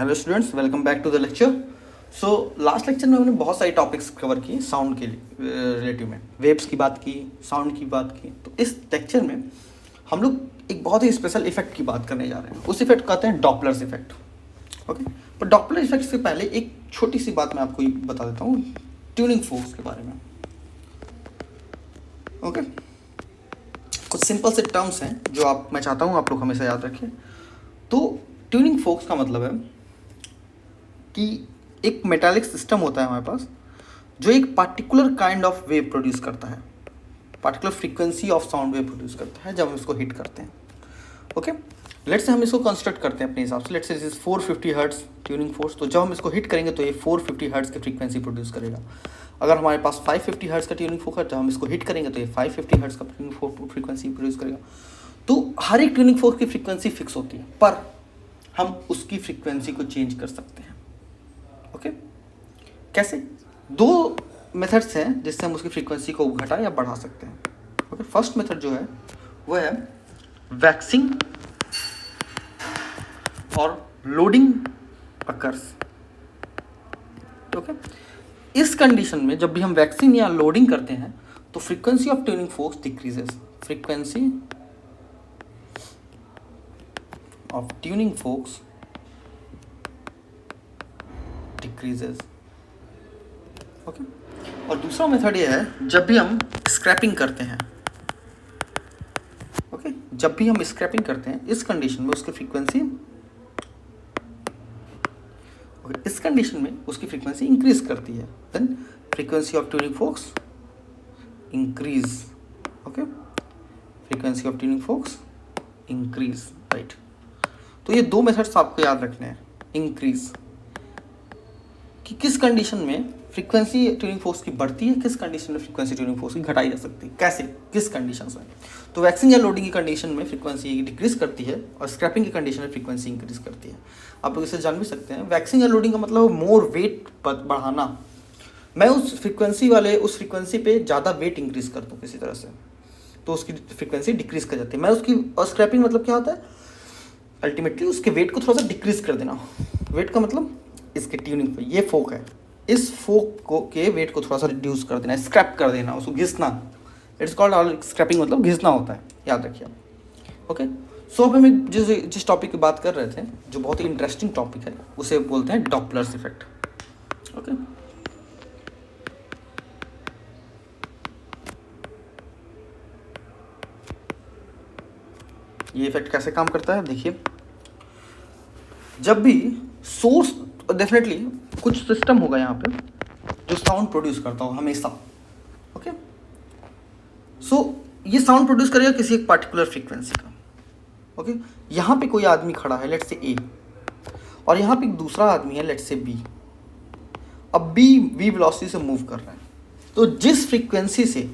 Hello students, welcome back to the lecture. So last lecture में हमने बहुत सारी टॉपिक्स कवर किए साउंड के रिलेटिव में, वेव्स की बात की, साउंड की बात की। तो इस लेक्चर में हम लोग एक बहुत ही स्पेशल इफेक्ट की बात करने जा रहे हैं। उस इफेक्ट कहते हैं डॉपलर्स इफेक्ट। ओके, पर डॉपलर इफेक्ट से पहले एक छोटी सी बात मैं आपको बता देता हूँ ट्यूनिंग फोर्क्स के बारे में। ओके, कुछ सिंपल से टर्म्स हैं जो मैं चाहता हूँ आप लोग हमेशा याद रखें। तो ट्यूनिंग फोर्क्स का मतलब है कि एक मेटालिक सिस्टम होता है हमारे पास जो एक particular kind of wave produce करता है, particular frequency of sound wave produce करता है जब हम इसको हिट करते हैं। ओके, लेट्स से हम इसको कंस्ट्रक्ट करते हैं अपने हिसाब से। Let's say this is 450 hertz tuning force. तो जब हम इसको हिट करेंगे तो ये 450 हर्ट्ज की फ्रीक्वेंसी प्रोड्यूस करेगा। अगर हमारे पास 550 हर्ट्ज का ट्यूनिंग फोर्स है, जब हम इसको हिट करेंगे तो ये 550 हर्ट्ज का ट्यूनिंग फ्रीक्वेंसी प्रोड्यूस करेगा। तो हर एक ट्यूनिंग फोर्स की फ्रीक्वेंसी फिक्स होती है, पर हम उसकी फ्रीक्वेंसी को चेंज कर सकते हैं। ओके, कैसे? दो मेथड्स हैं जिससे हम उसकी फ्रीक्वेंसी को घटा या बढ़ा सकते हैं। ओके, फर्स्ट मेथड जो है वो है वैक्सिंग और लोडिंग अकर्स। ओके, इस कंडीशन में जब भी हम वैक्सिंग या लोडिंग करते हैं तो frequency of tuning force decreases. Frequency of tuning force decreases. Okay, और दूसरा मेथड ये है जब भी हम स्क्रैपिंग करते हैं। ओके, जब भी हम स्क्रैपिंग करते हैं इस कंडीशन में उसकी फ्रीक्वेंसी इस कंडीशन में उसकी फ्रीक्वेंसी इंक्रीज करती है। Then frequency of tuning force increase. Okay, frequency of tuning force increase, right. तो ये दो मेथड्स आपको याद रखने हैं। इंक्रीज कि किस कंडीशन में फ्रीक्वेंसी ट्यूनिंग फोर्स की बढ़ती है, किस कंडीशन में फ्रीक्वेंसी ट्यूनिंग फोर्स की घटाई जा सकती है, कैसे, किस कंडीशंस में। तो वैक्सिंग या लोडिंग की कंडीशन में फ्रीक्वेंसी डिक्रीज करती है और स्क्रैपिंग की कंडीशन में फ्रीक्वेंसी इंक्रीज करती है। आप लोग इसे जान भी सकते हैं। वैक्सिंग या लोडिंग का मतलब मोर वेट बढ़ाना। मैं उस फ्रीक्वेंसी पे ज़्यादा वेट इंक्रीज करता हूँ किसी तरह से, तो उसकी फ्रीक्वेंसी डिक्रीज कर जाती है। मैं उसकी और स्क्रैपिंग मतलब क्या होता है, अल्टीमेटली उसके वेट को थोड़ा सा डिक्रीज कर देना। वेट का मतलब इसके ट्यूनिंग पे ये फोक है, इस फोक को के वेट को थोड़ा सा रिड्यूस कर देना, स्क्रैप कर देना, उसको घिसना। इट्स कॉल्ड स्क्रैपिंग, मतलब घिसना होता है, याद रखिए। ओके, सो अब हम जिस टॉपिक की बात कर रहे थे जो बहुत ही इंटरेस्टिंग टॉपिक है उसे बोलते हैं डॉपलर्स इफेक्ट। ओके, ये इफेक्ट कैसे काम करता है देखिए। जब भी सोर्स, डेफिनेटली कुछ सिस्टम होगा यहाँ पे जो साउंड प्रोड्यूस करता हो हमेशा। ओके, सो ये साउंड प्रोड्यूस करेगा किसी एक पार्टिकुलर फ्रीक्वेंसी का। ओके, यहाँ पे कोई आदमी खड़ा है, लेट्स से ए, और यहाँ पे एक दूसरा आदमी है, लेट्स से बी। अब बी वी वेलोसिटी से मूव कर रहा है, तो जिस फ्रीक्वेंसी से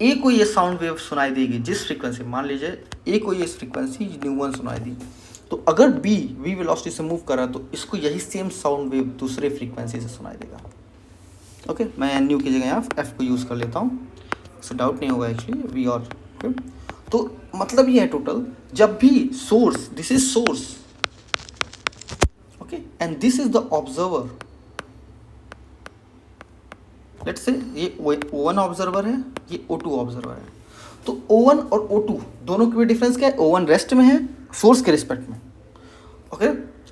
ए को ये साउंड वेव सुनाई देगी, जिस फ्रीक्वेंसी, मान लीजिए ए को ये फ्रीक्वेंसी न्यू1 सुनाई दी, तो अगर बी वी वेलोसिटी से मूव कर रहा है तो इसको यही सेम साउंड वेव दूसरे फ्रीक्वेंसी से सुनाई देगा। ओके, मैं न्यू की जगह यहाँ एफ को यूज़ कर लेता हूँ, इससे डाउट नहीं होगा एक्चुअली वी और। तो मतलब ये है टोटल, जब भी source, this is source, okay, and this is the observer. Let's say ये O1 ऑब्जर्वर है, ये O2 ऑब्जर्वर है। तो O1 और O2 दोनों के बीच डिफरेंस क्या है? O1 रेस्ट में है सोर्स के रिस्पेक्ट में। ओके,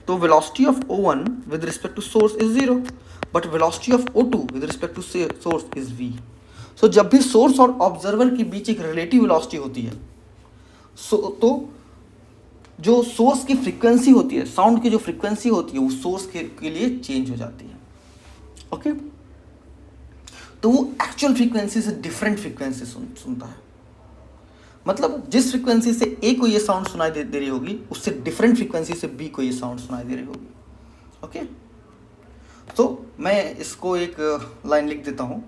तो velocity of O1 with respect to source is 0, but velocity of O2 with respect to source is v। So जब भी सोर्स और ऑब्जर्वर के बीच एक रिलेटिव वेलोसिटी होती है, तो जो सोर्स की फ्रीक्वेंसी होती है, साउंड की जो फ्रीक्वेंसी होती है, वो सोर्स के लिए चेंज हो जाती है। ओके, तो वो एक्चुअल फ्रीक्वेंसी से डिफरेंट फ्रीक्वेंसी सुनता है। मतलब जिस फ्रीक्वेंसी से ए को ये साउंड सुनाई दे रही होगी, उससे डिफरेंट फ्रीक्वेंसी से बी को ये साउंड सुनाई दे रही होगी। ओके, तो मैं इसको एक लाइन लिख देता हूँ।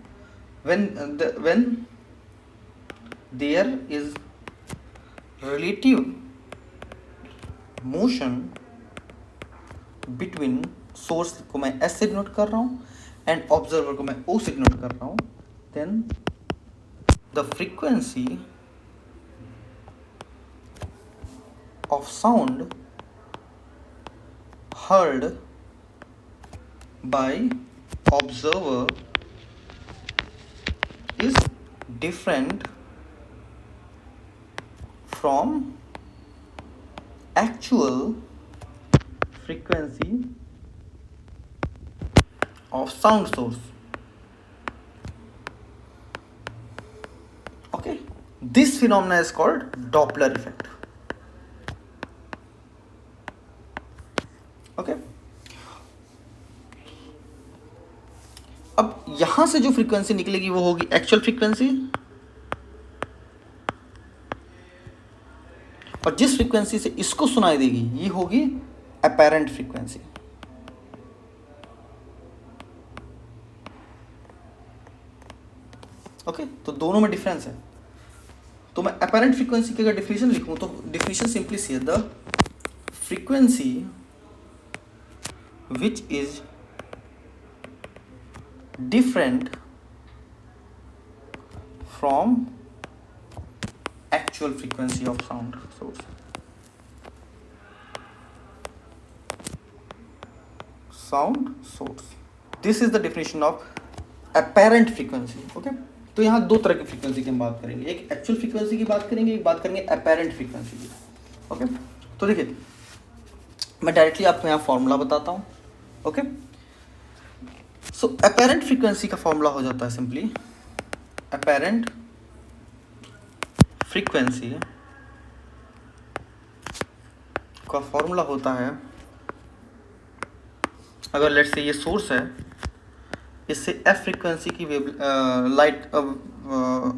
when there is relative motion between source को मैं S से डिनोट कर रहा हूँ एंड ऑब्जर्वर को मैं O से डिनोट कर रहा हूँ, then the frequency of sound heard by observer is different from actual frequency of sound source. Okay, this phenomena is called Doppler effect. Okay, अब यहां से जो फ्रीक्वेंसी निकलेगी वो होगी एक्चुअल फ्रीक्वेंसी, और जिस फ्रीक्वेंसी से इसको सुनाई देगी ये होगी अपैरेंट फ्रीक्वेंसी. ओके, तो दोनों में डिफरेंस है. तो मैं अपैरेंट फ्रीक्वेंसी की अगर डिफिनेशन लिखूं तो डिफिनेशन सिंपली सी है, the frequency which is different from actual frequency of sound source. Sound source. This is the definition of apparent frequency. Okay? तो यहाँ दो तरह की फ्रीक्वेंसी की हम बात करेंगे, एक एक्चुअल फ्रीक्वेंसी की बात करेंगे, एक बात करेंगे अपैरेंट फ्रीक्वेंसी की. ओके, तो देखिए मैं डायरेक्टली आपको यहाँ फॉर्मूला बताता हूँ. ओके, सो अपैरेंट फ्रीक्वेंसी का फॉर्मूला हो जाता है सिंपली, अपैरेंट फ्रीक्वेंसी का फॉर्मूला होता है, अगर लेट्स से ये सोर्स है, इससे एफ फ्रीक्वेंसी की वेव लाइट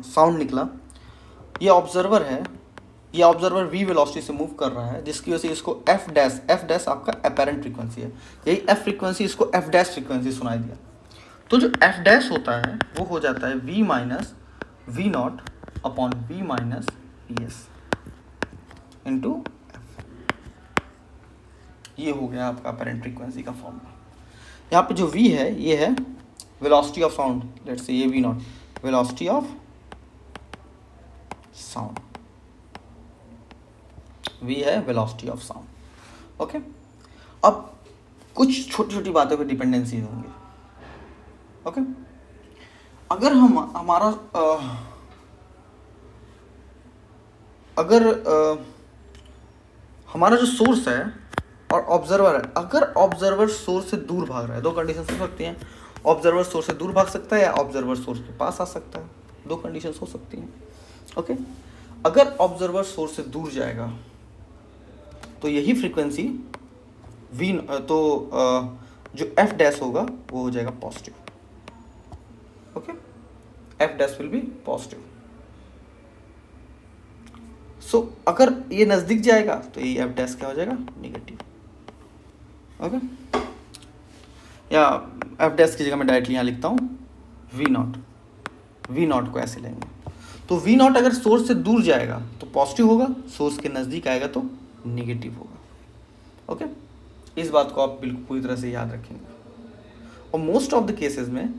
साउंड निकला, ये ऑब्जर्वर है, ये ऑब्जर्वर v वेलोसिटी से मूव कर रहा है, जिसकी वजह से इसको f डैश आपका अपैरेंट फ्रीक्वेंसी है, यही f फ्रीक्वेंसी इसको f डैश फ्रीक्वेंसी सुनाई दिया. तो जो f डैश होता है वो हो जाता है v minus V naught upon v minus V S into f. ये हो गया आपका अपैरेंट फ्रीक्वेंसी का फॉर्मूला. यहाँ पे जो v है ये है velocity of sound, let's say ये v not velocity of sound, v है वेलोसिटी ऑफ साउंड. ओके, अब कुछ छोटी छोटी बातों पे डिपेंडेंसी होंगे. ओके, अगर हम हमारा जो सोर्स है और ऑब्जर्वर है, अगर ऑब्जर्वर सोर्स से दूर भाग रहा है, दो कंडीशन हो सकती हैं, ऑब्जर्वर सोर्स से दूर भाग सकता है या ऑब्जर्वर सोर्स के पास आ सकता है, दो कंडीशंस हो सकती हैं. ओके, अगर ऑब्जर्वर सोर्स से दूर जाएगा तो यही फ्रीक्वेंसी v, तो जो f डैश होगा वो हो जाएगा positive. Okay, f dash will be positive. So अगर ये नजदीक जाएगा तो ये f डैश क्या हो जाएगा, नेगेटिव. ओके, या f डैश की जगह मैं डायरेक्टली यहाँ लिखता हूँ v नॉट को ऐसे लेंगे. तो v नॉट अगर सोर्स से दूर जाएगा तो पॉजिटिव होगा, सोर्स के नज़दीक आएगा तो नेगेटिव होगा. ओके, इस बात को आप बिल्कुल पूरी तरह से याद रखेंगे. और मोस्ट ऑफ द केसेस में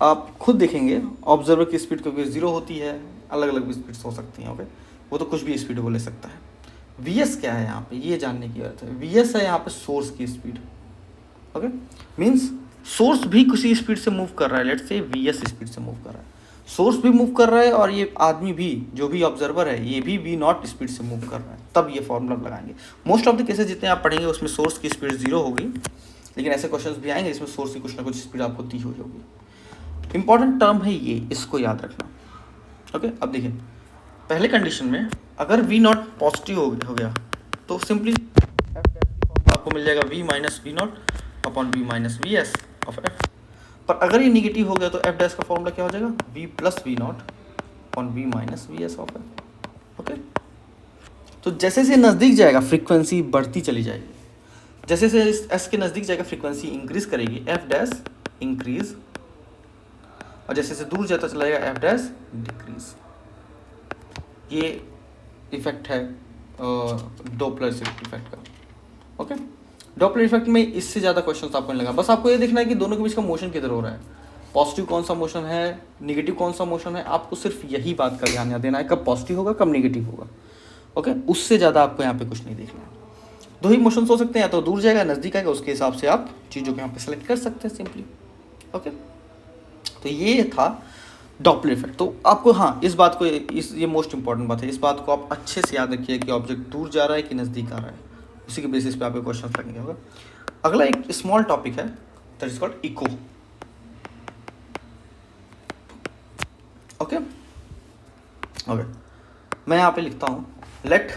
आप खुद देखेंगे ऑब्जर्वर की स्पीड क्योंकि 0 होती है, अलग अलग भी स्पीड्स हो सकती हैं. ओके, वो तो कुछ भी स्पीड वो ले सकता है. वीएस क्या है यहाँ पे, ये जानने की जरूरत है. वीएस है यहाँ पे सोर्स की स्पीड. ओके, मीन्स सोर्स भी किसी स्पीड से मूव कर रहा है, लेट्स से वीएस स्पीड से मूव कर रहा है, सोर्स भी मूव कर रहा है और ये आदमी भी जो भी ऑब्जर्वर है ये भी वी नॉट स्पीड से मूव कर रहा है, तब ये फॉर्मूला लगाएंगे. मोस्ट ऑफ द केसेस जितने आप पढ़ेंगे उसमें सोर्स की स्पीड 0 होगी, लेकिन ऐसे क्वेश्चंस भी आएंगे जिसमें सोर्स की कुछ ना कुछ स्पीड आपको दी हुई होगी. इंपॉर्टेंट टर्म है ये, इसको याद रखना. ओके, अब देखिए पहले कंडीशन में अगर वी नॉट पॉजिटिव हो गया तो सिंपली आपको मिल जाएगा v minus V naught upon v minus V S of f. पर अगर ये निगेटिव हो गया तो f डैश का फॉर्मूला क्या हो जाएगा, v plus V naught upon v minus V S of f. Okay, तो जैसे से नज़दीक जाएगा फ्रीक्वेंसी बढ़ती चली जाएगी, जैसे से इस s के नज़दीक जाएगा फ्रीक्वेंसी इंक्रीज करेगी, f डैश इंक्रीज, और जैसे से दूर जाता चला जाएगा f डैश डिक्रीज. ये इफेक्ट है डॉपलर इफेक्ट का. ओके, डॉपलर इफेक्ट में इससे ज़्यादा क्वेश्चन आपको नहीं लगा, बस आपको ये देखना है कि दोनों के बीच का मोशन किधर हो रहा है, पॉजिटिव कौन सा मोशन है, निगेटिव कौन सा मोशन है. आपको सिर्फ यही बात का ध्यान देना है, कब पॉजिटिव होगा कब निगेटिव होगा. ओके, उससे ज़्यादा आपको यहाँ पे कुछ नहीं देखना है. दो ही मोशंस हो सकते हैं, या तो दूर जाएगा नज़दीक आएगा, उसके हिसाब से आप चीज़ों को यहाँ पे सेलेक्ट कर सकते हैं सिंपली। ओके, तो ये था डॉपलर इफेक्ट। तो आपको हाँ इस बात को ये मोस्ट इंपॉर्टेंट बात है, इस बात को आप अच्छे से याद रखिए कि ऑब्जेक्ट दूर जा रहा है कि नज़दीक आ रहा है, उसी के बेसिस पे आपके क्वेश्चन लगेंगे। होगा अगला एक स्मॉल टॉपिक है that is called echo. Okay okay, मैं यहाँ पे लिखता हूँ let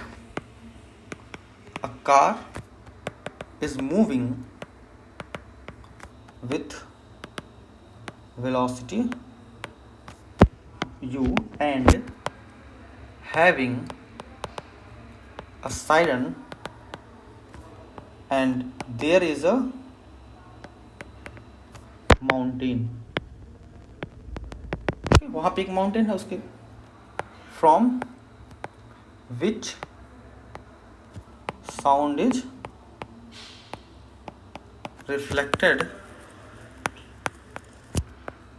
a car is moving with velocity u and having a siren and there is a mountain। okay, वहाँ पे एक माउंटेन है उसके, from which sound is reflected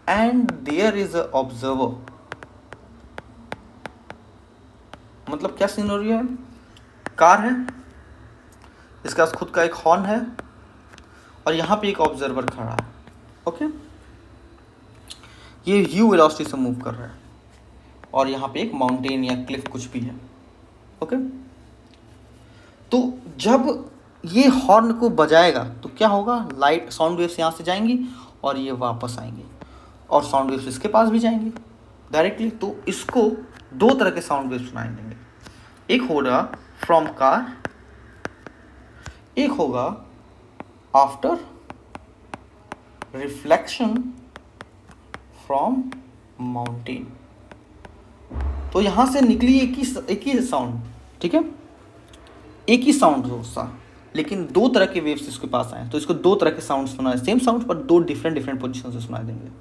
and there is a observer। मतलब क्या सिनेरियो है, कार है, इसके पास खुद का एक हॉर्न है और यहाँ पे एक ऑब्जर्वर खड़ा है। ओके, ये u वेलोसिटी से मूव कर रहा है और यहाँ पे एक माउंटेन या क्लिफ कुछ भी है। ओके, तो जब ये हॉर्न को बजाएगा तो क्या होगा, लाइट साउंड वेव्स यहाँ से जाएंगी और ये वापस आएंगे और साउंड वेव्स इसके पास भी जाएंगे डायरेक्टली। तो इसको दो तरह के साउंड वेव्स सुनाई देंगे, एक होगा फ्रॉम कार, एक होगा आफ्टर रिफ्लेक्शन फ्रॉम माउंटेन। तो यहां से निकली एक ही साउंड, ठीक है, एक ही साउंड होगा, लेकिन दो तरह के वेव्स इसके पास आए तो इसको दो तरह के साउंड सुना है, सेम साउंड पर दो डिफरेंट पोजीशन से सुनाई देंगे।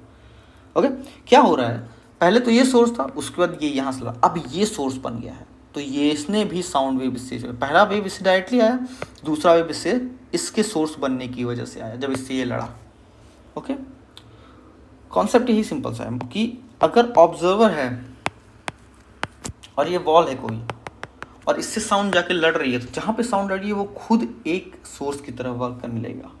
ओके, क्या हो रहा है, पहले तो ये सोर्स था, उसके बाद ये यहाँ से लगा, अब ये सोर्स बन गया है, तो ये इसने भी साउंड वेव इससे, पहला वेव इससे डायरेक्टली आया, दूसरा वेव इससे इसके सोर्स बनने की वजह से आया जब इससे ये लड़ा। ओके, कॉन्सेप्ट यही सिंपल सा है कि अगर ऑब्जर्वर है और ये वॉल है कोई और इससे साउंड जाके लड़ रही है, तो जहाँ पे साउंड लड़ रही है वो खुद एक सोर्स की तरह वर्क करने लगेगा।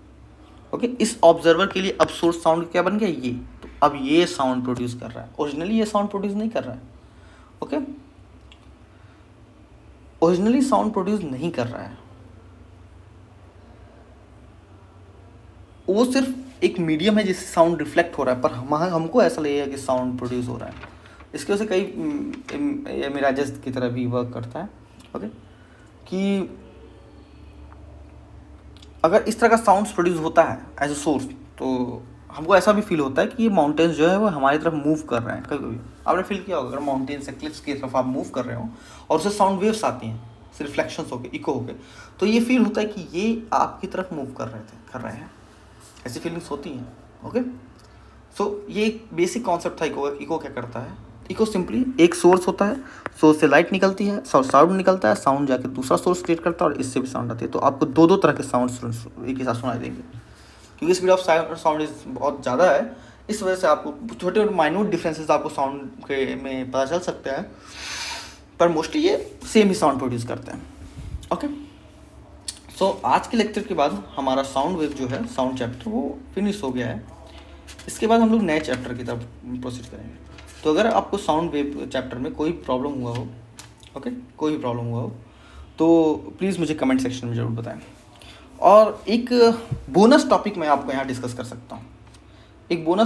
ओके, इस ऑब्जर्वर के लिए अब सोर्स साउंड क्या बन गया, ये, तो अब ये साउंड प्रोड्यूस कर रहा है, ओरिजिनली ये साउंड प्रोड्यूस नहीं कर रहा है। ओके, ओरिजिनली साउंड प्रोड्यूस नहीं कर रहा है, वो सिर्फ एक मीडियम है जिससे साउंड रिफ्लेक्ट हो रहा है, पर हमको ऐसा लगेगा कि साउंड प्रोड्यूस हो रहा है। इसकी वजह से कई मिराजेस की तरह भी वर्क करता है। ओके, कि अगर इस तरह का साउंड्स प्रोड्यूस होता है एज अ सोर्स, तो हमको ऐसा भी फील होता है कि ये माउंटेन्स जो है वो हमारी तरफ मूव कर रहे हैं। कभी कभी आपने फील किया होगा, अगर माउंटेन से क्लिफ्स की तरफ आप मूव कर रहे हो और उससे साउंड वेव्स आती हैं, रिफ्लेक्शंस होके, इको होके, तो ये फील होता है कि ये आपकी तरफ मूव कर रहे हैं, ऐसी फीलिंग्स होती हैं। ओके, सो ये एक बेसिक कॉन्सेप्ट था इको। इको क्या करता है, इको सिंपली एक सोर्स होता है, सोर्स से लाइट निकलती है, साउंड निकलता है, साउंड जाके दूसरा सोर्स क्रिएट करता है और इससे भी साउंड आती है। तो आपको दो तरह के साउंड एक ही साथ सुनाई देंगे, क्योंकि स्पीड ऑफ साउंड इज बहुत ज़्यादा है, इस वजह से आपको छोटे माइन्यूट डिफरेंसेस आपको साउंड के में पता चल सकते हैं, पर मोस्टली ये सेम ही साउंड प्रोड्यूस करते हैं। ओके, सो आज के लेक्चर के बाद हमारा साउंड वेव जो है, साउंड चैप्टर, वो फिनिश हो गया है। इसके बाद हम लोग नए चैप्टर की तरफ प्रोसीड करेंगे। तो अगर आपको साउंड वेव चैप्टर में कोई प्रॉब्लम हुआ हो, ओके, कोई भी प्रॉब्लम हुआ हो, तो प्लीज़ मुझे कमेंट सेक्शन में ज़रूर बताएं। और एक बोनस टॉपिक मैं आपको यहाँ डिस्कस कर सकता हूँ, एक बोनस